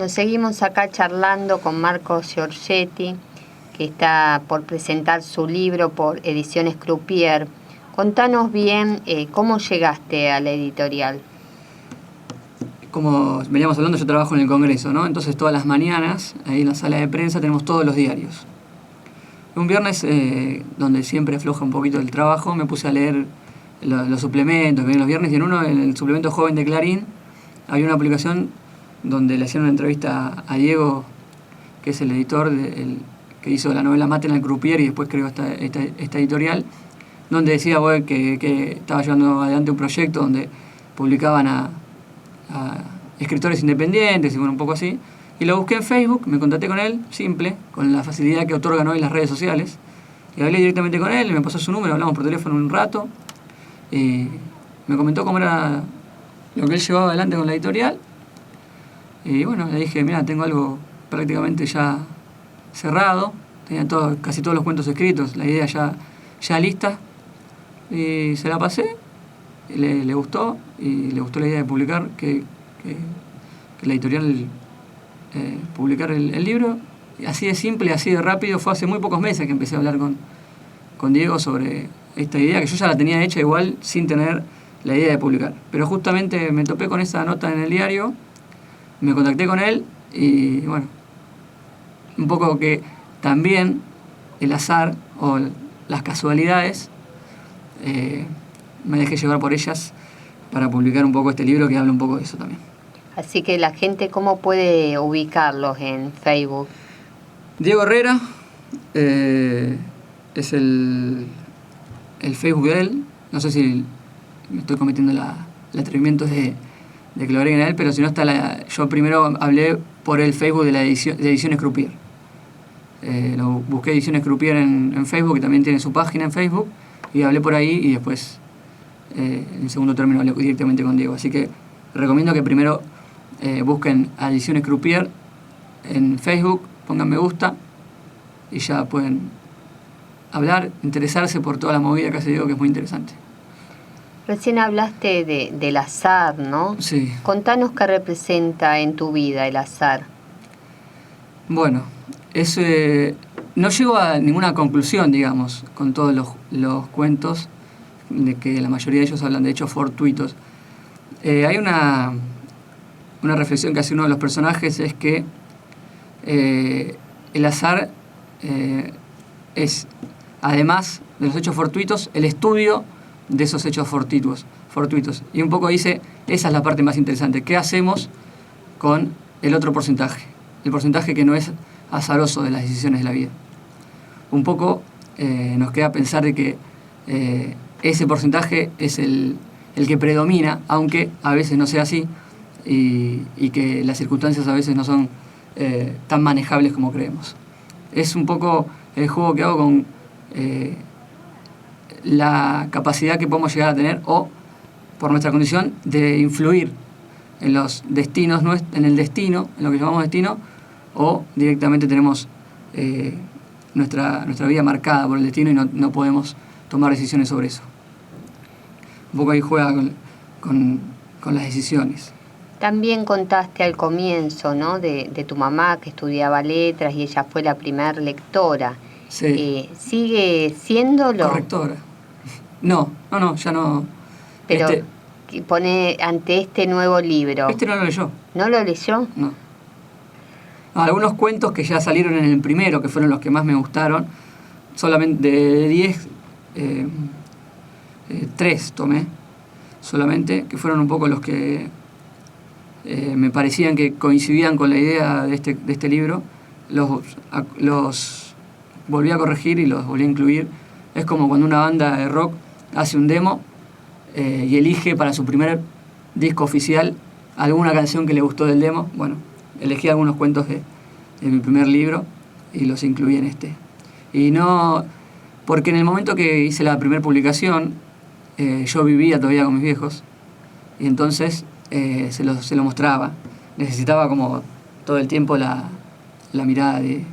Nos seguimos acá charlando con Marcos Giorgetti, que está por presentar su libro por Ediciones Croupier. Contanos bien cómo llegaste a la editorial. Como veníamos hablando, yo trabajo en el Congreso, ¿no? Entonces todas las mañanas, ahí en la sala de prensa, tenemos todos los diarios. Un viernes, donde siempre afloja un poquito el trabajo, me puse a leer los suplementos que vienen los viernes, y en el suplemento Joven de Clarín, había una publicación donde le hacían una entrevista a Diego, que es el editor que hizo la novela Maten al Croupier y después creó esta editorial, donde decía que estaba llevando adelante un proyecto donde publicaban a escritores independientes y bueno, un poco así. Y lo busqué en Facebook, me contacté con él, simple, con la facilidad que otorgan hoy las redes sociales. Y hablé directamente con él, me pasó su número, hablamos por teléfono un rato. Y me comentó cómo era lo que él llevaba adelante con la editorial. Y bueno, le dije, mira, tengo algo prácticamente ya cerrado. Tenía casi todos los cuentos escritos, la idea ya lista. Y se la pasé, y le gustó, y le gustó la idea de publicar, que la editorial publicar el libro. Y así de simple, así de rápido. Fue hace muy pocos meses que empecé a hablar con Diego sobre esta idea, que yo ya la tenía hecha igual sin tener la idea de publicar. Pero justamente me topé con esa nota en el diario, me contacté con él y bueno, un poco que también el azar o las casualidades, me dejé llevar por ellas para publicar un poco este libro que habla un poco de eso también. Así que la gente, ¿cómo puede ubicarlos en Facebook? Diego Herrera es el Facebook de él. No sé si me estoy cometiendo el atrevimiento de que lo agreguen a él, pero si no está yo primero hablé por el Facebook de Ediciones Croupier. Lo busqué Ediciones Croupier en Facebook, que también tiene su página en Facebook, y hablé por ahí y después, en segundo término, hablé directamente con Diego. Así que recomiendo que primero busquen a Ediciones Croupier en Facebook, pongan me gusta y ya pueden hablar, interesarse por toda la movida que hace Diego, que es muy interesante. Recién hablaste del azar, ¿no? Sí. Contanos qué representa en tu vida el azar. Bueno, no llego a ninguna conclusión, digamos, con todos los cuentos, de que la mayoría de ellos hablan de hechos fortuitos. Hay una reflexión que hace uno de los personajes, es que el azar es, además de los hechos fortuitos, el estudio de esos hechos fortuitos. Y un poco dice, esa es la parte más interesante. ¿Qué hacemos con el otro porcentaje? El porcentaje que no es azaroso de las decisiones de la vida. Un poco nos queda pensar de que ese porcentaje es el que predomina, aunque a veces no sea así, y que las circunstancias a veces no son tan manejables como creemos. Es un poco el juego que hago con la capacidad que podemos llegar a tener, o por nuestra condición, de influir en los destinos, en el destino, en lo que llamamos destino, o directamente tenemos nuestra vida marcada por el destino y no podemos tomar decisiones sobre eso. Un poco ahí juega con las decisiones. También contaste al comienzo, ¿no?, de tu mamá, que estudiaba letras y ella fue la primer lectora. Sí. ¿Sigue siéndolo? Correctora. No, ya no. Pero pone ante este nuevo libro. Este no lo leyó. ¿No lo leyó? No. Algunos cuentos que ya salieron en el primero, que fueron los que más me gustaron, solamente de 10, 3 tomé solamente, que fueron un poco los que me parecían que coincidían con la idea de este libro. Los volví a corregir y los volví a incluir. Es como cuando una banda de rock hace un demo y elige para su primer disco oficial alguna canción que le gustó del demo. Bueno, elegí algunos cuentos de mi primer libro y los incluí en este. Y no, porque en el momento que hice la primera publicación, yo vivía todavía con mis viejos, y entonces se lo mostraba. Necesitaba como todo el tiempo la mirada de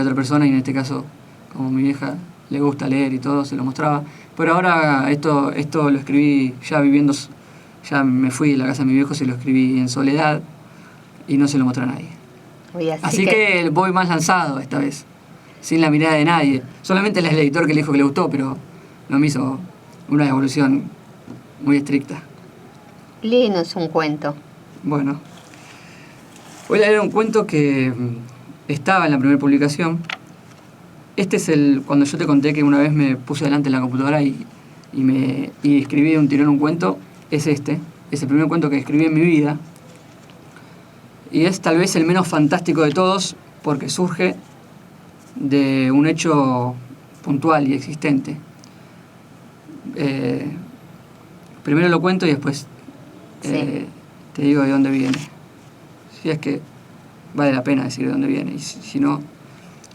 otra persona, y en este caso, como mi vieja le gusta leer y todo, se lo mostraba. Pero ahora esto lo escribí ya viviendo, ya me fui de la casa de mis viejos y lo escribí en soledad. y no se lo mostré a nadie. Uy, Así que voy más lanzado esta vez, sin la mirada de nadie. Solamente el editor que le dijo que le gustó, pero no me hizo una devolución muy estricta. Léenos un cuento. Bueno, voy a leer un cuento que estaba en la primera publicación. Este es cuando yo te conté que una vez me puse delante de la computadora y escribí de un tirón un cuento. Es este. Es el primer cuento que escribí en mi vida. Y es tal vez el menos fantástico de todos porque surge de un hecho puntual y existente. Primero lo cuento y después te digo de dónde viene. Si es que vale la pena decir de dónde viene, y si no,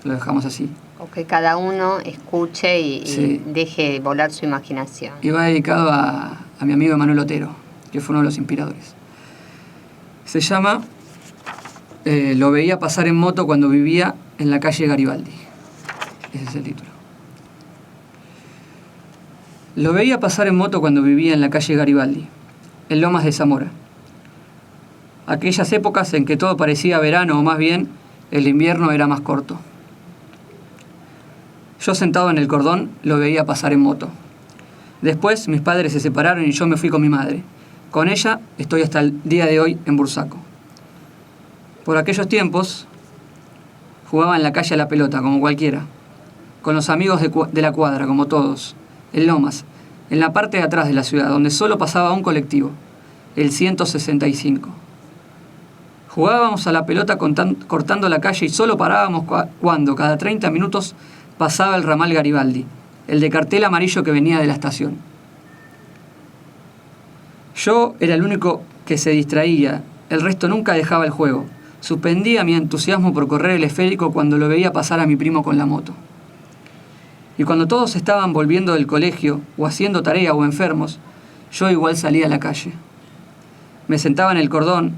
lo dejamos así. O que cada uno escuche y deje volar su imaginación. Y va dedicado a mi amigo Emanuel Otero, que fue uno de los inspiradores. Se llama Lo veía pasar en moto cuando vivía en la calle Garibaldi. Ese es el título. Lo veía pasar en moto cuando vivía en la calle Garibaldi, en Lomas de Zamora. Aquellas épocas en que todo parecía verano, o más bien, el invierno era más corto. Yo sentado en el cordón lo veía pasar en moto. Después mis padres se separaron y yo me fui con mi madre. Con ella estoy hasta el día de hoy en Bursaco. Por aquellos tiempos jugaba en la calle a la pelota, como cualquiera, con los amigos de la cuadra, como todos, en Lomas, en la parte de atrás de la ciudad, donde solo pasaba un colectivo, el 165. Jugábamos a la pelota cortando la calle y solo parábamos cuando, cada 30 minutos, pasaba el ramal Garibaldi, el de cartel amarillo que venía de la estación. Yo era el único que se distraía, el resto nunca dejaba el juego. Suspendía mi entusiasmo por correr el esférico cuando lo veía pasar a mi primo con la moto. Y cuando todos estaban volviendo del colegio, o haciendo tarea o enfermos, yo igual salía a la calle. Me sentaba en el cordón,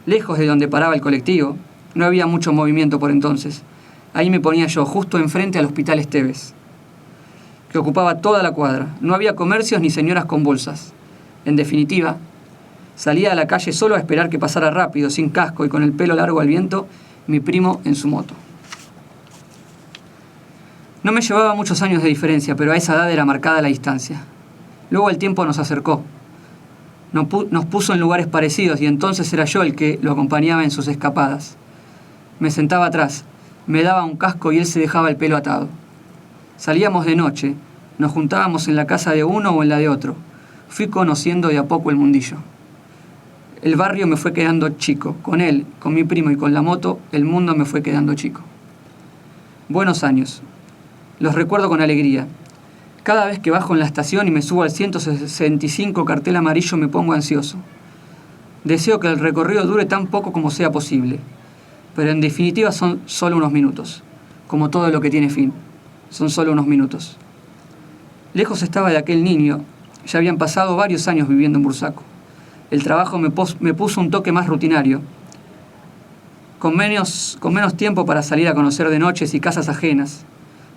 lejos de donde paraba el colectivo. No había mucho movimiento por entonces. Ahí me ponía yo, justo enfrente al Hospital Esteves, que ocupaba toda la cuadra. No había comercios ni señoras con bolsas. En definitiva, salía a la calle solo a esperar que pasara rápido, sin casco y con el pelo largo al viento, mi primo en su moto. No me llevaba muchos años de diferencia, pero a esa edad era marcada la distancia. Luego el tiempo nos acercó. Nos puso en lugares parecidos y entonces era yo el que lo acompañaba en sus escapadas. Me sentaba atrás, me daba un casco y él se dejaba el pelo atado. Salíamos de noche, nos juntábamos en la casa de uno o en la de otro. Fui conociendo de a poco el mundillo. El barrio me fue quedando chico. Con él, con mi primo y con la moto, el mundo me fue quedando chico. Buenos años. Los recuerdo con alegría. Cada vez que bajo en la estación y me subo al 165 cartel amarillo me pongo ansioso. Deseo que el recorrido dure tan poco como sea posible. Pero en definitiva son solo unos minutos. Como todo lo que tiene fin. Son solo unos minutos. Lejos estaba de aquel niño. Ya habían pasado varios años viviendo en Bursaco. El trabajo me puso un toque más rutinario. Con menos tiempo para salir a conocer de noches y casas ajenas.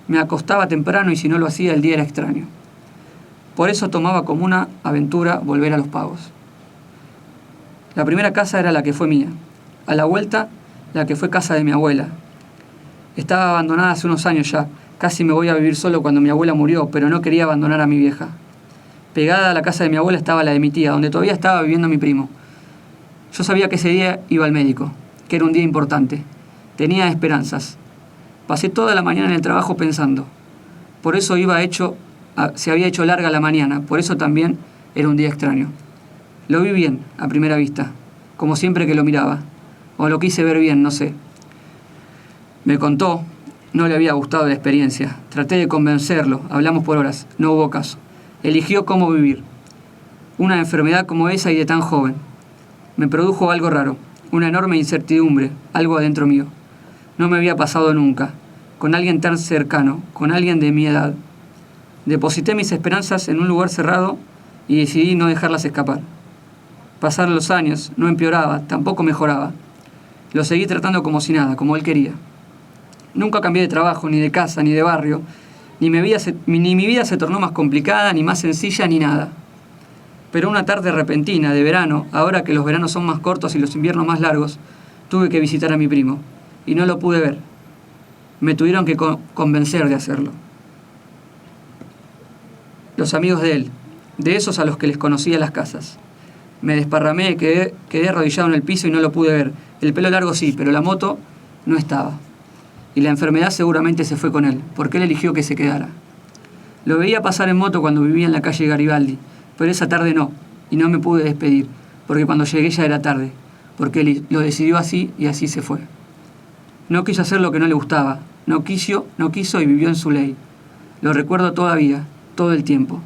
Me acostaba temprano y si no lo hacía el día era extraño. Por eso tomaba como una aventura volver a Los Pagos. La primera casa era la que fue mía. A la vuelta, la que fue casa de mi abuela. Estaba abandonada hace unos años ya. Casi me voy a vivir solo cuando mi abuela murió, pero no quería abandonar a mi vieja. Pegada a la casa de mi abuela estaba la de mi tía, donde todavía estaba viviendo mi primo. Yo sabía que ese día iba al médico, que era un día importante. Tenía esperanzas. Pasé toda la mañana en el trabajo pensando. Por eso se había hecho larga la mañana, por eso también era un día extraño. Lo vi bien, a primera vista, como siempre que lo miraba. O lo quise ver bien, no sé. Me contó, no le había gustado la experiencia. Traté de convencerlo, hablamos por horas, no hubo caso. Eligió cómo vivir. Una enfermedad como esa y de tan joven. Me produjo algo raro, una enorme incertidumbre, algo adentro mío. No me había pasado nunca, con alguien tan cercano, con alguien de mi edad. Deposité mis esperanzas en un lugar cerrado y decidí no dejarlas escapar. Pasaron los años, no empeoraba, tampoco mejoraba. Lo seguí tratando como si nada, como él quería. Nunca cambié de trabajo, ni de casa, ni de barrio, ni mi vida se tornó más complicada, ni más sencilla, ni nada. Pero una tarde repentina de verano, ahora que los veranos son más cortos y los inviernos más largos, Tuve que visitar a mi primo, y no lo pude ver. Me tuvieron que convencer de hacerlo. Los amigos de él, de esos a los que les conocía las casas. Me desparramé, quedé arrodillado en el piso y no lo pude ver. El pelo largo sí, pero la moto no estaba. Y la enfermedad seguramente se fue con él, porque él eligió que se quedara. Lo veía pasar en moto cuando vivía en la calle Garibaldi, pero esa tarde no, y no me pude despedir, porque cuando llegué ya era tarde, porque él lo decidió así y así se fue. No quiso hacer lo que no le gustaba, no quiso y vivió en su ley. Lo recuerdo todavía, todo el tiempo.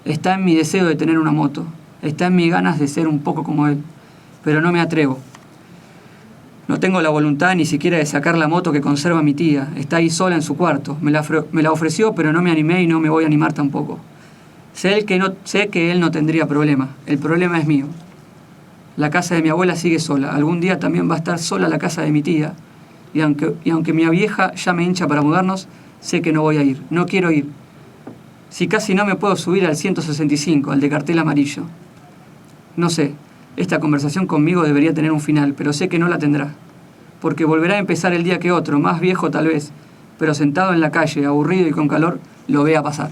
Está en mi deseo de tener una moto, está en mis ganas de ser un poco como él, pero no me atrevo. No tengo la voluntad ni siquiera de sacar la moto que conserva mi tía. Está ahí sola en su cuarto. Me la ofreció, pero no me animé y no me voy a animar tampoco. Sé que él no tendría problema. El problema es mío. La casa de mi abuela sigue sola. Algún día también va a estar sola la casa de mi tía. Y aunque mi vieja ya me hincha para mudarnos, sé que no voy a ir. No quiero ir. Si casi no me puedo subir al 165, al de cartel amarillo. No sé. Esta conversación conmigo debería tener un final, pero sé que no la tendrá. Porque volverá a empezar el día que otro, más viejo tal vez, pero sentado en la calle, aburrido y con calor, lo vea pasar.